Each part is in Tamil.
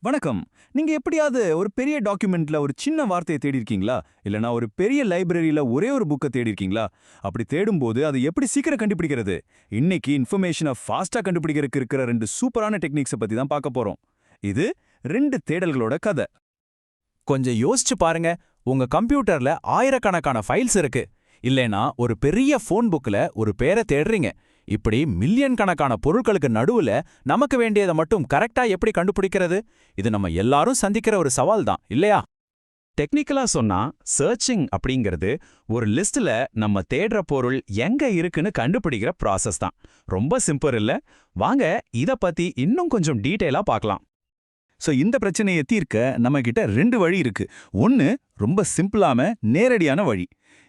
வணக்கம். நீங்க எப்படியாவது ஒரு பெரிய டாக்குமெண்ட்ல ஒரு சின்ன வார்த்தையை தேடி இருக்கீங்களா? இல்லனா ஒரு பெரிய லைப்ரரியில ஒரே ஒரு புக்க தேடி இருக்கீங்களா? அப்படி தேடும்போது அதை எப்படி சீக்கிரம் கண்டுபிடிக்கிறது? இன்னைக்கு இன்ஃபர்மேஷனை ஃபாஸ்டா கண்டுபிடிக்கிறதுக்கு இருக்கிற 2 சூப்பரான டெக்னிக்ஸை பத்தி தான் பார்க்க போறோம். இது 2 தேடல்களோட கதை. கொஞ்சம் யோசிச்சு பாருங்க. உங்க கம்ப்யூட்டர்ல ஆயிரக்கணக்கான ஃபைல்ஸ் இருக்கு. இல்லைனா ஒரு பெரிய ஃபோன் புக்ல ஒரு பேரை தேடுறீங்க. இப்படி மில்லியன் கணக்கான பொருட்களுக்கு நடுவுல நமக்கு வேண்டியதை மட்டும் கரெக்டா எப்படி கண்டுபிடிக்கிறது? இது நம்ம எல்லாரும் சந்திக்கிற ஒரு சவால் தான், இல்லையா? டெக்னிக்கலா சொன்னா சர்ச்சிங் அப்படிங்கிறது ஒரு லிஸ்ட்ல நம்ம தேடுற பொருள் எங்க இருக்குன்னு கண்டுபிடிக்கிற ப்ராசஸ் தான். ரொம்ப சிம்பிள் இல்ல? வாங்க இத பத்தி இன்னும் கொஞ்சம் டீடைலா பார்க்கலாம். இந்த பிரச்சனையை தீர்க்க நம்ம கிட்ட 2 வழி இருக்கு. ஒன்னு ரொம்ப சிம்பிளான நேரடியான வழி.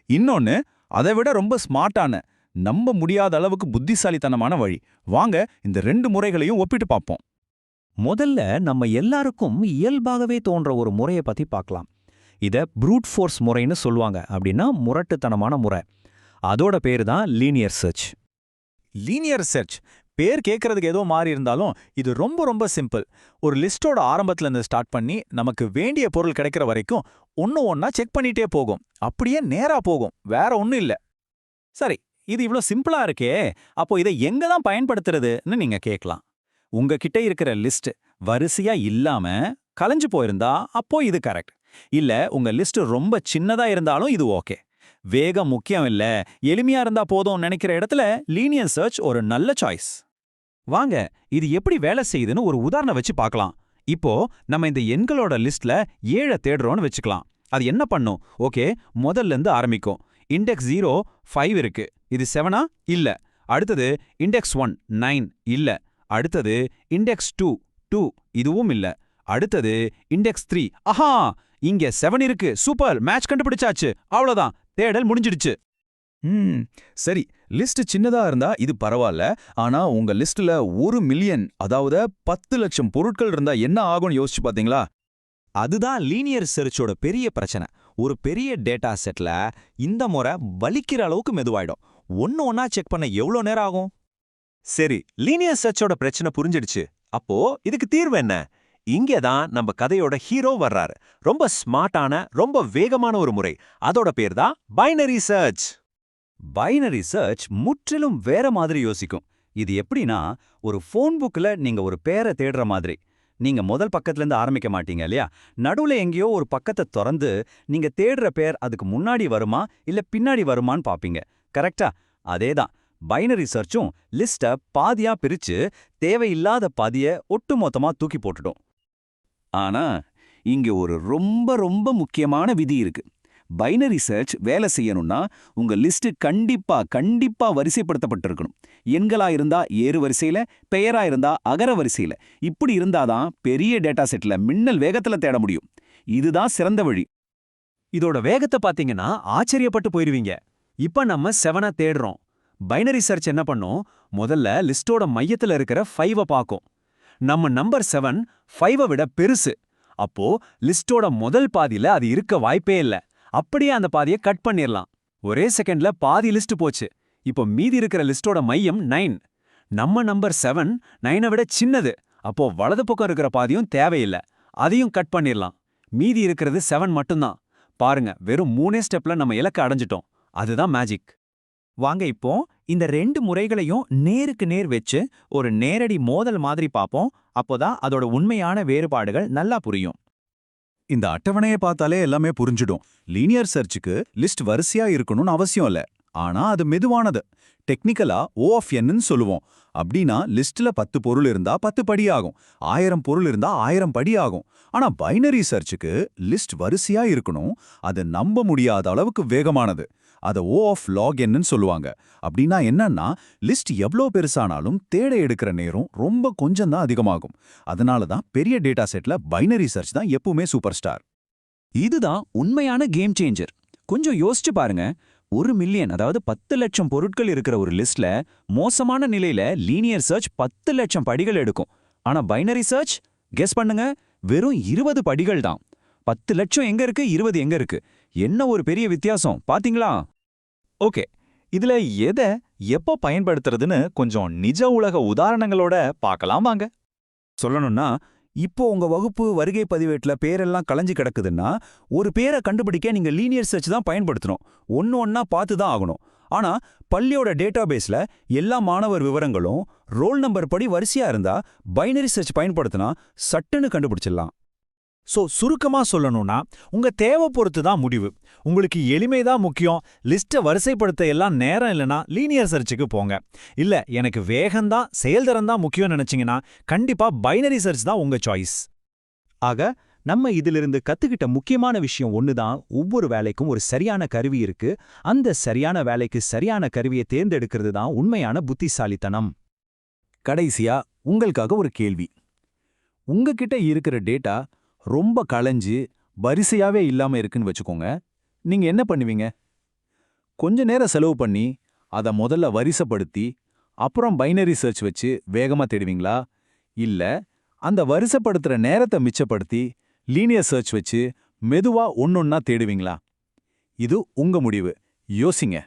இன்னொன்னு அதை விட ரொம்ப ஸ்மார்ட்டான, நம்ப முடியாத அளவுக்கு புத்திசாலித்தனமான வழி. வாங்க இந்த 2 முறைகளையும் ஒப்பிட்டு பார்ப்போம். முதல்ல நம்ம எல்லாருக்கும் இயல்பாகவே தோன்ற ஒரு முறையை பத்தி பார்க்கலாம். இத ப்ரூட் ஃபோர்ஸ் முறைன்னு சொல்லுவாங்க. அப்படின்னா முரட்டுத்தனமான முறை. அதோட பேரு தான் லீனியர் சர்ச். லீனியர் சர்ச் பேர் கேட்கறதுக்கு ஏதோ மாறி இருந்தாலும் இது ரொம்ப ரொம்ப சிம்பிள். ஒரு லிஸ்டோட ஆரம்பத்துல இருந்து ஸ்டார்ட் பண்ணி நமக்கு வேண்டிய பொருள் கிடைக்கிற வரைக்கும் ஒன்னா செக் பண்ணிட்டே போகும். அப்படியே நேரா போகும், வேற ஒன்னும் இல்ல. சரி, இது இவ்ளோ சிம்பிளா இருக்கே, அப்போ இதை எங்க தான் பயன்படுத்துறதுன்னு நீங்க கேட்கலாம். உங்ககிட்ட இருக்கிற லிஸ்ட் வரிசையா இல்லாம கலைஞ்சு போயிருந்தா அப்போ இது கரெக்ட். இல்ல உங்க லிஸ்ட் ரொம்ப சின்னதா இருந்தாலும் இது ஓகே. வேகம் முக்கியம் இல்ல, எளிமையா இருந்தா போதும் நினைக்கிற இடத்துல லீனியர் சர்ச் ஒரு நல்ல சாய்ஸ். வாங்க இது எப்படி வேலை செய்யுதுன்னு ஒரு உதாரணம் வச்சு பார்க்கலாம். இப்போ நம்ம இந்த எண்களோட லிஸ்ட்ல 7 தேடுறோம்னு வச்சுக்கலாம். அது என்ன பண்ணும்? ஓகே, முதல்ல இருந்து ஆரம்பிக்கும். இண்டெக்ஸ் 0 5 இருக்கு. இது 7ஆ? இல்ல. அடுத்தது இண்டெக்ஸ் 1 9 இல்ல. அடுத்தது இண்டெக்ஸ் 2 2 இதுவும் இல்ல. அடுத்தது இண்டெக்ஸ் 3 ஆஹா, இங்க 7 இருக்கு. சூப்பர், மேட்ச் கண்டுபிடிச்சாச்சு. அவ்வளவுதான், தேடல் முடிஞ்சிடுச்சு. சரி, லிஸ்ட் சின்னதா இருந்தா இது பரவாயில்ல. ஆனா உங்க லிஸ்ட்ல 1 மில்லியன், அதாவது 10 லட்சம் பொருட்கள் இருந்தா என்ன ஆகும்னு யோசிச்சு பாத்தீங்களா? அதுதான் லீனியர் சர்ச்சோட பெரிய பிரச்சனை. ஒரு பெரிய டேட்டா செட்ல இந்த முறை வலிக்கிற அளவுக்கு மெதுவாயிடும். ஒன்னா செக் பண்ண எவ்வளோ நேரம் ஆகும்? சரி, லீனியர் சர்ச்சோட பிரச்சனை புரிஞ்சிடுச்சு. அப்போ இதுக்கு தீர்வு என்ன? இங்கே தான் நம்ம கதையோட ஹீரோ வர்றாரு. ரொம்ப ஸ்மார்ட்டான, ரொம்ப வேகமான ஒரு முறை. அதோட பேர் தான் பைனரி சர்ச். பைனரி சர்ச் முற்றிலும் வேற மாதிரி யோசிக்கும். இது எப்படின்னா, ஒரு ஃபோன் புக்ல நீங்க ஒரு பேரை தேடுற மாதிரி. நீங்க முதல் பக்கத்துல இருந்து ஆரம்பிக்க மாட்டீங்க இல்லையா? நடுவுல எங்கேயோ ஒரு பக்கத்தை திறந்து நீங்க தேடுற பேர் அதுக்கு முன்னாடி வருமா இல்ல பின்னாடி வருமான்னு பாப்பீங்க. கரெக்டா? அதேதான் பைனரி சர்ச்சும் லிஸ்ட பாதியா பிரிச்சு தேவையில்லாத பாதிய ஒட்டுமொத்தமா தூக்கி போட்டுடும். ஆனா இங்க ஒரு ரொம்ப ரொம்ப முக்கியமான விதி இருக்கு. பைனரி சர்ச் வேலை செய்யணும்னா உங்க லிஸ்ட் கண்டிப்பா வரிசைப்படுத்தப்பட்டிருக்கணும். எண்களா இருந்தா ஏறு வரிசையில, பெயரா இருந்தா அகர வரிசையில. இப்படி இருந்தாதான் பெரிய டேட்டா செட்ல மின்னல் வேகத்துல தேட முடியும். இதுதான் சிறந்த வழி. இதோட வேகத்தை பாத்தீங்கன்னா ஆச்சரியப்பட்டு போயிருவீங்க. இப்ப நம்ம 7 தேடுறோம். பைனரி சர்ச் என்ன பண்ணும்? முதல்ல லிஸ்டோட மையத்துல இருக்கிற 5 பார்க்கும். நம்ம நம்பர் 7 5 விட பெருசு. அப்போ லிஸ்டோட முதல் பாதியில அது இருக்க வாய்ப்பே இல்ல. அப்படியே அந்த பாதியை கட் பண்ணிரலாம். ஒரே செகண்ட்ல பாதி லிஸ்ட் போச்சு. இப்போ மீதி இருக்கிற லிஸ்டோட மையம் 9. நம்ம நம்பர் 7 9 விட சின்னது. அப்போ வலது பக்கம் இருக்கிற பாதியும் தேவையில்லை. அதையும் கட் பண்ணிரலாம். மீதி இருக்கிறது 7 மட்டும்தான். பாருங்க, வெறும் 3 ஸ்டெப்ல நம்ம இலக்க அடைஞ்சிட்டோம். அதுதான் மேஜிக். வாங்க இப்போ இந்த 2 முறைகளையும் நேருக்கு நேர் வச்சு ஒரு நேரடி மோதல் மாதிரி பார்ப்போம். அப்போதான் அதோட உண்மையான வேறுபாடுகள் நல்லா புரியும். இந்த அட்டவணையை பார்த்தாலே எல்லாமே புரிஞ்சிடும். லீனியர் சர்ச்சுக்கு லிஸ்ட் வரிசையா இருக்கணும்னு அவசியம் இல்ல. ஆனா அது மெதுவானது. டெக்னிக்கலா O(n)ன்னு சொல்லுவோம். அப்படின்னா லிஸ்ட்ல 10 பொருள் இருந்தா 10 படி ஆகும். 1000 பொருள் இருந்தா 1000 படி ஆகும். ஆனா பைனரி சர்ச்சுக்கு லிஸ்ட் வரிசையா இருக்கணும். அது நம்ப முடியாத அளவுக்கு வேகமானது. அதை O(log(n)ன்னு சொல்லுவாங்க. அப்படின்னா என்னன்னா, லிஸ்ட் எவ்வளோ பெருசானாலும் தேட எடுக்கிற நேரம் ரொம்ப கொஞ்சம் தான் அதிகமாகும். அதனால தான் பெரிய டேட்டா செட்ல பைனரி சர்ச் தான் எப்பவுமே சூப்பர் ஸ்டார். இதுதான் உண்மையான கேம் சேஞ்சர். கொஞ்சம் யோசிச்சு பாருங்க. 1 மில்லியன், அதாவது 10 லட்சம் பொருட்கள் இருக்கிற ஒரு லிஸ்ட்ல மோசமான நிலையில லீனியர் சர்ச் 10 லட்சம் படிகள் எடுக்கும். ஆனா பைனரி சர்ச், கெஸ் பண்ணுங்க, வெறும் 20 படிகள் தான். 10 லட்சம் எங்க இருக்கு, 20 எங்க இருக்கு? என்ன ஒரு பெரிய வித்தியாசம் பாத்தீங்களா? ஓகே, இதுல எதை எப்போ பயன்படுத்துறதுன்னு கொஞ்சம் நிஜ உலக உதாரணங்களோட பார்க்கலாம் வாங்க. சொல்லணும்னா, இப்போ உங்க வகுப்பு வருகை பதிவேட்டுல பேரெல்லாம் கலைஞ்சு கிடக்குதுன்னா ஒரு பேரை கண்டுபிடிக்க நீங்க லீனியர் சர்ச் தான் பயன்படுத்தணும். ஒண்ணா பார்த்து தான் ஆகணும். ஆனா பள்ளியோட டேட்டாபேஸ்ல எல்லா மாணவர் விவரங்களும் ரோல் நம்பர் படி வரிசையா இருந்தா பைனரி சர்ச் பயன்படுத்தினா சட்டுன்னு கண்டுபிடிச்சிடலாம். சுருக்கமா சொல்லணும்னா உங்க தேவை பொறுத்து தான் முடிவு. உங்களுக்கு எளிமை தான் முக்கியம், லிஸ்ட்டை வரிசைப்படுத்த எல்லாம் நேரம் இல்லைன்னா லீனியர் சர்ச்சுக்கு போங்க. இல்ல எனக்கு வேகம்தான் செயல்திறன் தான் முக்கியம் நினைச்சீங்கன்னா கண்டிப்பா பைனரி சர்ச் தான் உங்க சாய்ஸ். ஆக நம்ம இதிலிருந்து கத்துக்கிட்ட முக்கியமான விஷயம் ஒண்ணுதான், ஒவ்வொரு வேலைக்கும் ஒரு சரியான கருவி இருக்கு. அந்த சரியான வேலைக்கு சரியான கருவியை தேர்ந்தெடுக்கிறது தான் உண்மையான புத்திசாலித்தனம். கடைசியா உங்களுக்காக ஒரு கேள்வி. உங்ககிட்ட இருக்கிற டேட்டா ரொம்ப களைஞ்சு வரிசையாவே இல்லாம இருக்குன்னு வச்சுக்கோங்க. நீங்க என்ன பண்ணுவீங்க? கொஞ்ச நேரம் செலவு பண்ணி அதை முதல்ல வரிசைப்படுத்தி அப்புறம் பைனரி சர்ச் வச்சு வேகமா தேடுவீங்களா? இல்ல அந்த வரிசைப்படுத்துற நேரத்தை மிச்சப்படுத்தி லீனியர் சர்ச் வச்சு மெதுவா ஒன்னொன்னா தேடுவீங்களா? இது உங்க முடிவு. யோசிங்க.